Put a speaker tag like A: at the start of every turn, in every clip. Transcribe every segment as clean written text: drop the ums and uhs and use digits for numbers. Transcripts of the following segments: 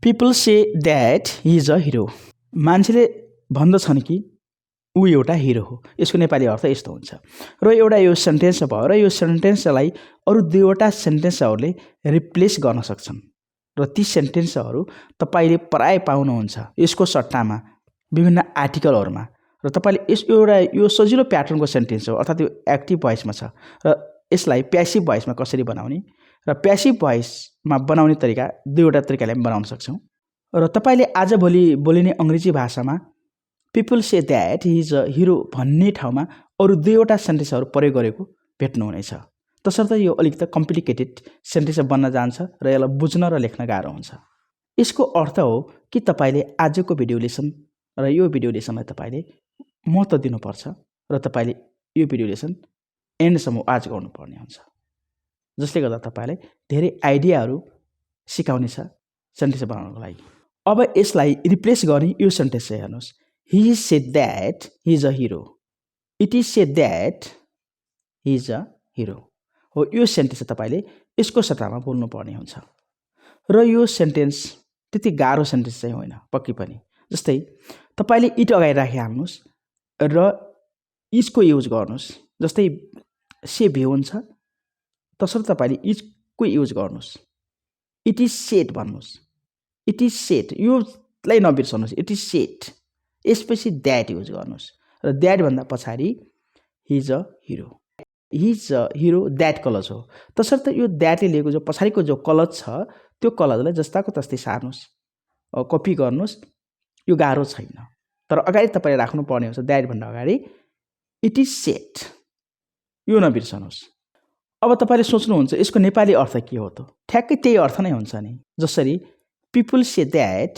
A: People say that he is a hero. मान्छेले भन्दछन् कि ऊ एउटा हिरो हो। यसको नेपाली अर्थ यस्तो हुन्छ। र एउटा यो सेन्टेन्स भयो र यो सेन्टेन्सलाई अरू दुईवटा सेन्टेन्सहरूले रिप्लेस गर्न सक्छन् र ती सेन्टेन्सहरू तपाईले प्राय पाउनुहुन्छ यसको सट्टामा विभिन्न आर्टिकलहरूमा र तपाईले यो सजिलो प्याटर्नको सेन्टेन्स हो अर्थात् यो एक्टिभ भोइसमा छ र यसलाई प्यासिभ भोइसमा कसरी बनाउने र प्यासिभ भोइसमा बनाउने तरिका दुईवटा तरिकाले हामी बनाउन सक्छौँ र तपाईले आजभोलि बोलिने अंग्रेजी भाषामा people say that he is a hero भन्ने ठाउँमा अरू दुईवटा सेन्टेन्सहरू प्रयोग गरेको भेट्नुहुनेछ। तसर्थ यो अलिकति कम्प्लिकेटेड सेन्टेन्स बन्न जान्छ र यसलाई बुझ्न र लेख्न गाह्रो हुन्छ। यसको अर्थ हो कि तपाईले आजको भिडियो लेसन र यो भिडियो लेसनलाई तपाईले महत्त्व दिनुपर्छ र तपाईले यो भिडियो लेसन एन्डसम्म वाच गर्नुपर्ने हुन्छ, जसले गर्दा तपाईलाई धेरै आइडियाहरू सिकाउनेछ सेन्टेन्स बनाउनको लागि। अब यसलाई रिप्लेस गर्ने यो सेन्टेन्स हेर्नुस्। He said that he is a hero. It is said that he is a hero. हो यो सेन्टेन्स तपाईले यसको सट्टामा बोल्नु पर्ने हुन्छ र यो सेन्टेन्स त्यति गाह्रो सेन्टेन्स चाहिँ होइन पक्कै पनि। जस्तै तपाईले इट अगाडि राखिहाल्नुस् र इजको युज गर्नुस्। जस्तै से भे हुन्छ तसर्थ तपाईले इजको युज गर्नुस्। इट इज सेड भन्नुस्। इट इज सेड योलाई नबिर्सनुस्। इट इज सेड यसपछि द्याट युज गर्नुस् र द्याट भन्दा पछाडि he is a hero. He is a hero that clause हो। तसर्थ यो द्याटले लिएको जो पछाडिको जो कलज छ त्यो कलजलाई जस्ताको तस्तै सार्नुस्, कपी गर्नुस्। यो गाह्रो छैन तर अगाडि तपाईले राख्नु पर्ने हुन्छ द्याट भन्दा अगाडि इट इज सेड यो नबिर्सनुस्। अब तपाईले सोच्नुहुन्छ यसको नेपाली अर्थ के हो त? ठ्याक्कै त्यही अर्थ नै हुन्छ नि। जसरी people say that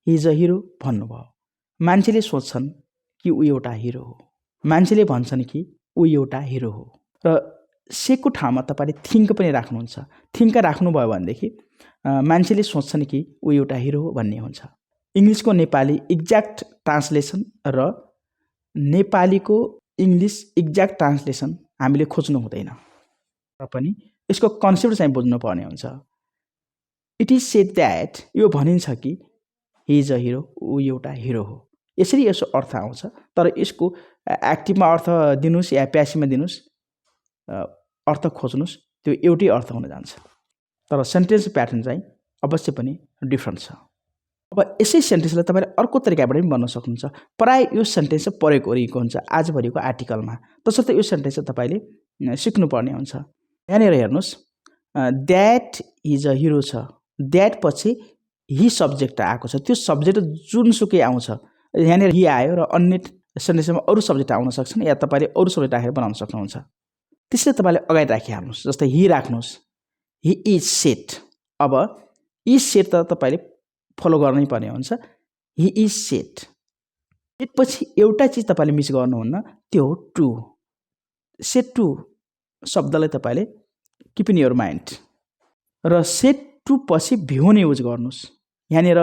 A: he is a hero भन्नुभयो। मान्छेले सोच्छन् कि ऊ एउटा हिरो हो। मान्छेले भन्छन् कि ऊ एउटा हिरो हो र सेको ठाउँमा तपाईले थिङ्क पनि राख्नुहुन्छ। थिङ्क राख्नुभयो भनेदेखि मान्छेले सोच्छन् कि ऊ एउटा हिरो हो भन्ने हुन्छ। इङ्ग्लिसको नेपाली एक्ज्याक्ट ट्रान्सलेसन र नेपालीको इङ्ग्लिस एक्ज्याक्ट ट्रान्सलेसन हामीले खोज्नु हुँदैन र पनि यसको कन्सेप्ट चाहिँ बुझ्नु पर्ने हुन्छ। इट इज सेड द्याट यो भनिन्छ कि हि इज अ हिरो ऊ एउटा हिरो हो। यसरी यसो अर्थ आउँछ तर यसको एक्टिभमा अर्थ दिनुस् या प्यासिभमा दिनुस् अर्थ खोज्नुस् त्यो एउटै अर्थ हुन जान्छ तर सेन्टेन्स प्याटर्न चाहिँ अवश्य पनि डिफ्रेन्ट छ। अब यसै सेन्टेन्सलाई तपाईले अर्को तरिकाबाट पनि भन्न सक्नुहुन्छ। प्राय यो सेन्टेन्स प्रयोग गरिएको हुन्छ आजभरिको आर्टिकलमा। तसर्थ यो सेन्टेन्स तपाईले सिक्नुपर्ने हुन्छ। यहाँनिर हेर्नुस् द्याट इज अ हिरो छ। द्याट पछि हि सब्जेक्ट आएको छ। त्यो सब्जेक्ट जुनसुकै आउँछ यहाँनिर हि आयो र अन्य सेन्टेन्समा अरू सब्जेक्ट आउन सक्छन् या तपाईले अरू सब्जेक्ट राखेर बनाउन सक्नुहुन्छ। त्यसले तपाईले अगाडि राखिहाल्नुस्। जस्तै हि राख्नुस्। He is set. अब इज सेट त तपाईले फलो गर्नै पर्ने हुन्छ। He is set. त्यसपछि एउटा चिज तपाईले मिस गर्नुहुन्न त्यो हो टु। सेट टु शब्दलाई तपाईले किप इन योर माइन्ड र सेट टु पछि भ्युन युज गर्नुस्। यहाँनिर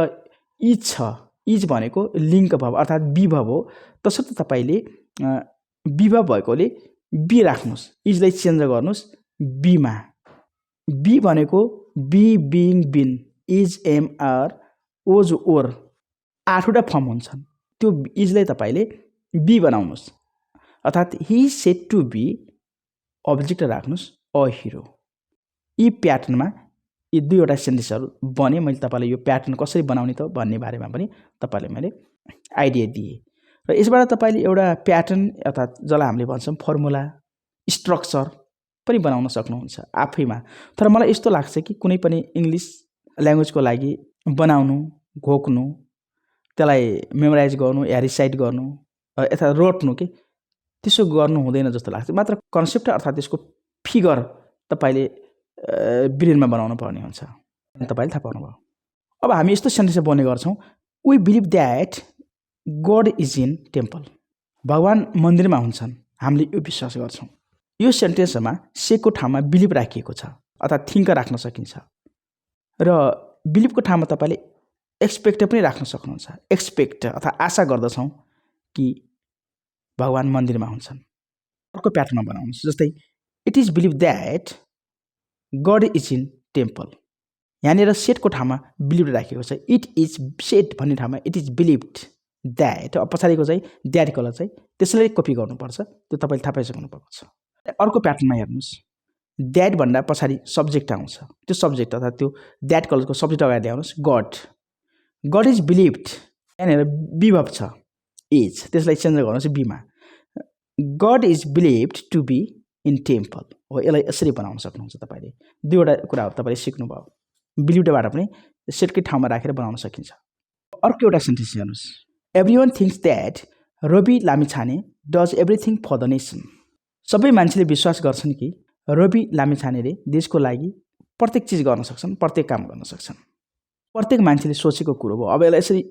A: इज छ। इज भनेको लिङ्क भव अर्थात् विभव हो। तसर्थ तपाईले विभव भएकोले बी राख्नुस्। इजलाई चेन्ज गर्नुस् बीमा। बी भनेको बी बिङ बिन इज एमआर ओज ओर 8वटा फर्म हुन्छन्। त्यो इजलाई तपाईले बी बनाउनुस् अर्थात् he said to be object राख्नुस् अ हिरो। यी प्याटर्नमा यी दुईवटा सेन्टेन्सहरू बने। मैले तपाईलाई यो प्याटर्न कसरी बनाउने त भन्ने बारेमा पनि तपाईलाई मैले आइडिया दिएँ र यसबाट तपाईले एउटा प्याटर्न अर्थात् जसलाई हामीले भन्छौँ फर्मुला स्ट्रक्चर पनि बनाउन सक्नुहुन्छ आफैमा। तर मलाई यस्तो लाग्छ कि कुनै पनि इङ्ग्लिस ल्याङ्ग्वेजको लागि बनाउनु घोक्नु त्यसलाई मेमोराइज गर्नु या रिसाइट गर्नु अथवा रोट्नु के त्यसो गर्नु हुँदैन जस्तो लाग्छ। मात्र कन्सेप्ट अर्थात् त्यसको फिगर तपाईले ब्रेनमा बनाउनु पर्ने हुन्छ। तपाईले थाहा पाउनुभयो। अब हामी यस्तो सेन्टेन्स बोल्ने गर्छौँ we believe that God is in temple. भगवान मन्दिरमा हुन्छन् हामीले यो विश्वास गर्छौँ। यो सेन्टेन्समा सेको ठाउँमा बिलिभ राखिएको छ अर्थात् थिङ्क राख्न सकिन्छ र बिलिभको ठाउँमा तपाईले एक्सपेक्ट पनि राख्न सक्नुहुन्छ। एक्सपेक्ट अथवा आशा गर्दछौँ कि भगवान मन्दिरमा हुन्छन्। अर्को प्याटर्नमा बनाउनुहोस्। जस्तै it is believe that God is in temple. यहाँनिर सेटको ठाउँमा बिलिभ राखेको छ। इट इज सेट भन्ने ठाउँमा इट इज बिलिभड द्याट, पछाडिको चाहिँ द्याट कलर चाहिँ त्यसैले कपी गर्नुपर्छ। त्यो तपाईँले थाहा पाइसक्नु भएको छ। अर्को प्याटर्नमा हेर्नुहोस्, द्याट भन्दा पछाडि सब्जेक्ट आउँछ। त्यो सब्जेक्ट अर्थात् त्यो द्याट कलरको सब्जेक्ट अगाडि ल्याउनुहोस्, गड। गड इज बिलिभड, यहाँनिर विभव छ इज, त्यसलाई चेन्ज गर्नुहोस् बीमा। God is believed to be in temple हो। यसलाई यसरी बनाउन सक्नुहुन्छ तपाईँले। दुईवटा कुराहरू तपाईँले सिक्नुभयो। बिलिभडबाट पनि सेटकै ठाउँमा राखेर बनाउन सकिन्छ। अर्को एउटा सेन्टेन्स हेर्नुहोस्, everyone thinks that Rabi Lamichhane does everything for the nation. सबै मान्छेले विश्वास गर्छन् कि रवि लामिछानेले देशको लागि प्रत्येक चिज गर्न सक्छन्, प्रत्येक काम गर्न सक्छन्। प्रत्येक मान्छेले सोचेको कुरो हो। अब यसलाई यसरी,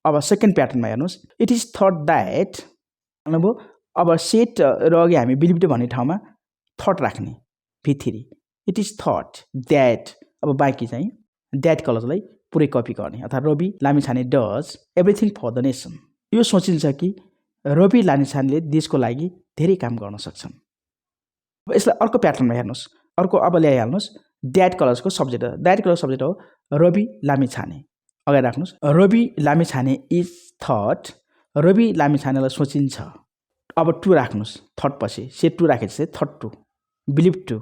A: अब सेकेन्ड प्याटर्नमा हेर्नुहोस्, इट इज थट द्याट भन्नुभयो। अब सेट र अघि हामी बिलिभड भन्ने ठाउँमा थट राख्ने V3। It is thought that, अब बाँकी चाहिँ द्याट कलरलाई पुरै कपी गर्ने, अर्थात् Rabi Lamichhane does everything for the nation. यो सोचिन्छ कि रवि लामिछानेले देशको लागि धेरै काम गर्न सक्छन्। अब यसलाई अर्को प्याटर्नमा हेर्नुहोस्, अर्को अब ल्याइहाल्नुहोस्, द्याट कलर्सको सब्जेक्ट। द्याट कलर सब्जेक्ट हो रवि लामिछाने, अगाडि राख्नुहोस्। रवि लामिछाने इज थट, रवि लामिछानेलाई सोचिन्छ। अब टु राख्नुहोस् थट पछि, सेट टु राखेपछि थट टु, बिलिभ टु,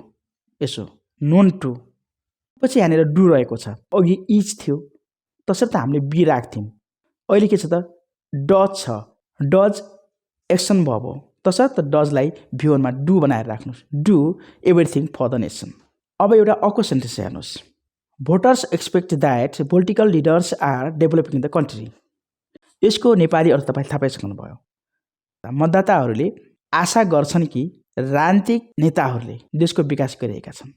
A: यसो नोन टु, पछि यहाँनिर डु रहेको छ। अघि इज थियो, तसर्थ हामीले बी राख्थ्यौँ। अहिले के छ त, डज छ। डज एक्सन भर्ब हो, तसर्थ डजलाई V1मा डु बनाएर राख्नुहोस्। Do everything for the nation. अब एउटा अर्को सेन्टेन्स हेर्नुहोस्, voters expect that political leaders are developing the country. यसको नेपाली अर्थ तपाईँ थाहा पाइसक्नुभयो। मतदाताहरूले आशा गर्छन् कि राजनीतिक नेताहरूले देशको विकास गरिरहेका छन्।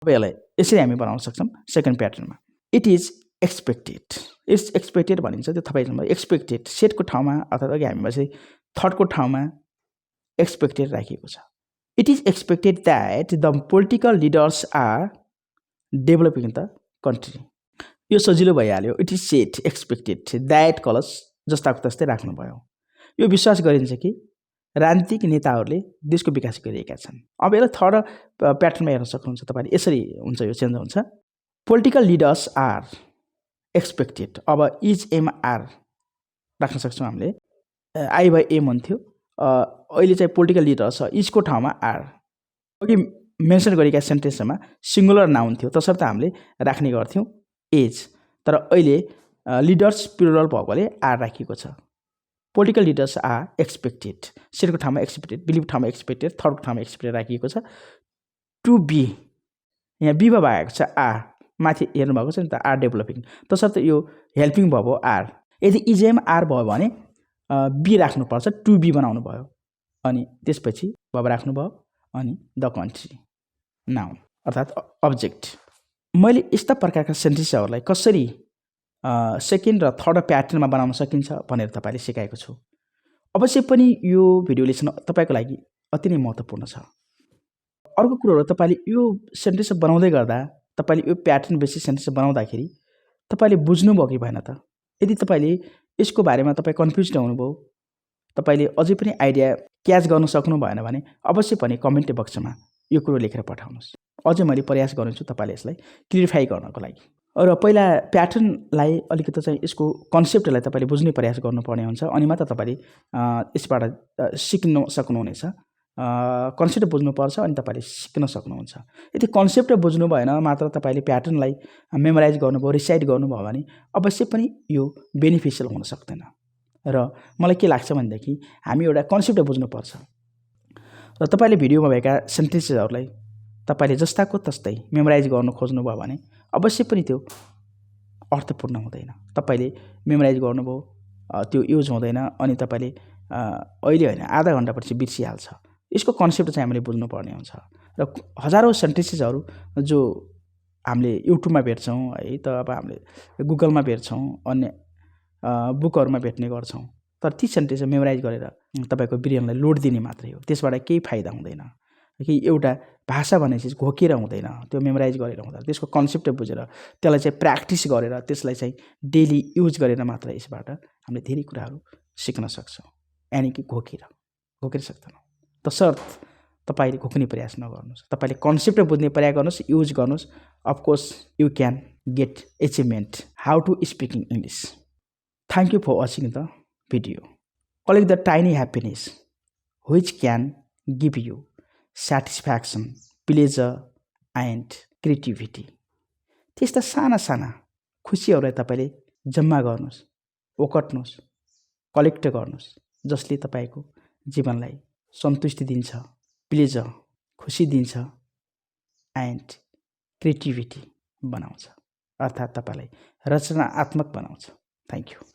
A: अब यसलाई यसरी हामी बनाउन सक्छौँ सेकेन्ड प्याटर्नमा, it is expected. It's expected भनिन्छ, त्यो थाहा पाइसक्नुभयो। एक्सपेक्टेड सेटको ठाउँमा अर्थात् अघि हामी चाहिँ थर्डको ठाउँमा एक्सपेक्टेड राखिएको छ। It is expected that the political leaders are developing the country. यो सजिलो भइहाल्यो। It is set expected that colours जस्ताको तस्तै राख्नुभयो। यो विश्वास गरिन्छ कि राजनीतिक नेताहरूले देशको विकास गरिरहेका छन्। अब यसलाई थर्ड प्याटर्नमा हेर्न सक्नुहुन्छ तपाईँले। यसरी हुन्छ, यो चेन्ज हुन्छ। पोलिटिकल लिडर्स आर एक्सपेक्टेड, अब इज एमआर राख्न सक्छौँ हामीले। आई बाई एम हुन्थ्यो, अहिले चाहिँ पोलिटिकल लिडर्स छ, इजको ठाउँमा आर। अघि मेन्सन गरेका सेन्टेन्समा सिङ्गुलर नाउन थियो, तसर्थ हामीले राख्ने गर्थ्यौँ एज, तर अहिले लिडर्स प्लुरल भएकोले आर राखिएको छ। पोलिटिकल लिडर्स आर एक्सपेक्टेड, सेटको ठाउँमा एक्सपेक्टेड, बिलिभ ठाउँमा एक्सपेक्टेड, थर्डको ठाउँमा एक्सपेक्टेड राखिएको छ। टु बी, यहाँ बी भएको छ, आर माथि हेर्नुभएको छ नि त, आर डेभलपिङ, तसर्थ यो हेल्पिङ भयो आर। यदि इजेम आर भयो भने बी राख्नुपर्छ, टु बी बनाउनु भयो, अनि त्यसपछि भब राख्नुभयो, अनि द कन्ट्री नाउन अर्थात् अब्जेक्ट। मैले यस्ता प्रकारका सेन्टेन्सहरूलाई कसरी सेकेन्ड र थर्ड प्याटर्नमा बनाउन सकिन्छ भनेर तपाईँले सिकाएको छु। अवश्य पनि यो भिडियो लेसन तपाईँको लागि अति नै महत्त्वपूर्ण छ। अर्को कुरो हो, तपाईँले यो सेन्टेन्स बनाउँदै गर्दा, तपाईँले यो प्याटर्न बेसिस सेन्टेन्स बनाउँदाखेरि तपाईँले बुझ्नुभयो कि भएन त? यदि तपाईँले यसको बारेमा तपाईँ कन्फ्युज हुनुभयो, तपाईँले अझै पनि आइडिया क्याच गर्न सक्नु भएन भने अवश्य पनि कमेन्ट बक्समा यो कुरो लेखेर पठाउनुहोस्। अझै मैले प्रयास गर्नेछु तपाईँले यसलाई क्लियरिफाई गर्नको लागि। र पहिला प्याटर्नलाई अलिकति चाहिँ यसको कन्सेप्टलाई तपाईँले बुझ्ने प्रयास गर्नुपर्ने हुन्छ, अनि मात्र तपाईँले यसबाट सिक्न सक्नुहुनेछ। कन्सेप्ट बुझ्नुपर्छ अनि तपाईँले सिक्न सक्नुहुन्छ। यदि कन्सेप्ट बुझ्नु भएन, मात्र तपाईँले प्याटर्नलाई मेमोराइज गर्नुभयो, रिसाइट गर्नुभयो भने अवश्य पनि यो बेनिफिसियल हुन सक्दैन। र मलाई के लाग्छ भनेदेखि हामी एउटा कन्सेप्ट बुझ्नुपर्छ, र तपाईँले भिडियोमा भएका सेन्टेन्सेसहरूलाई तपाईँले जस्ताको तस्तै मेमोराइज गर्न खोज्नुभयो भने अवश्य पनि त्यो अर्थपूर्ण हुँदैन। तपाईँले मेमोराइज गर्नुभयो, त्यो युज हुँदैन, अनि तपाईँले अहिले होइन आधा घन्टापछि बिर्सिहाल्छ। यसको कन्सेप्ट चाहिँ हामीले बुझ्नुपर्ने हुन्छ। र हजारौँ सेन्टेन्सेसहरू जो हामीले युट्युबमा भेट्छौँ है, त अब हामीले गुगलमा भेट्छौँ, अन्य बुकहरूमा भेट्ने गर्छौँ, तर ती सेन्टेन्स मेमोराइज गरेर तपाईँको ब्रेनलाई लोड दिने मात्रै हो। त्यसबाट केही फाइदा हुँदैन। कि एउटा भाषा भन्ने चिज घोकेर हुँदैन, त्यो मेमोराइज गरेर हुँदैन। त्यसको कन्सेप्ट बुझेर त्यसलाई चाहिँ प्र्याक्टिस गरेर त्यसलाई चाहिँ डेली युज गरेर मात्र यसबाट हामीले धेरै कुराहरू सिक्न सक्छौँ। यानि कि घोकेर सक्दैनौँ। तसर्थ तपाईँले घोक्ने प्रयास नगर्नुहोस्, तपाईँले कन्सेप्ट बुझ्ने प्रयास गर्नुहोस्, युज गर्नुहोस्। Of course you can get achievement, how to speaking English. Thank you for watching the video. Collect the tiny happiness which can give you satisfaction, pleasure and creativity. त्यस्ता साना साना खुसीहरूलाई तपाईँले जम्मा गर्नुहोस्, ओकट्नुहोस्, कलेक्ट गर्नुहोस्, जसले तपाईँको जीवनलाई सन्तुष्टि दिन्छ, प्लेजर, खुसी दिन्छ एन्ड क्रिएटिभिटी बनाउँछ, अर्थात् तपाईँलाई रचनात्मक बनाउँछ। Thank you.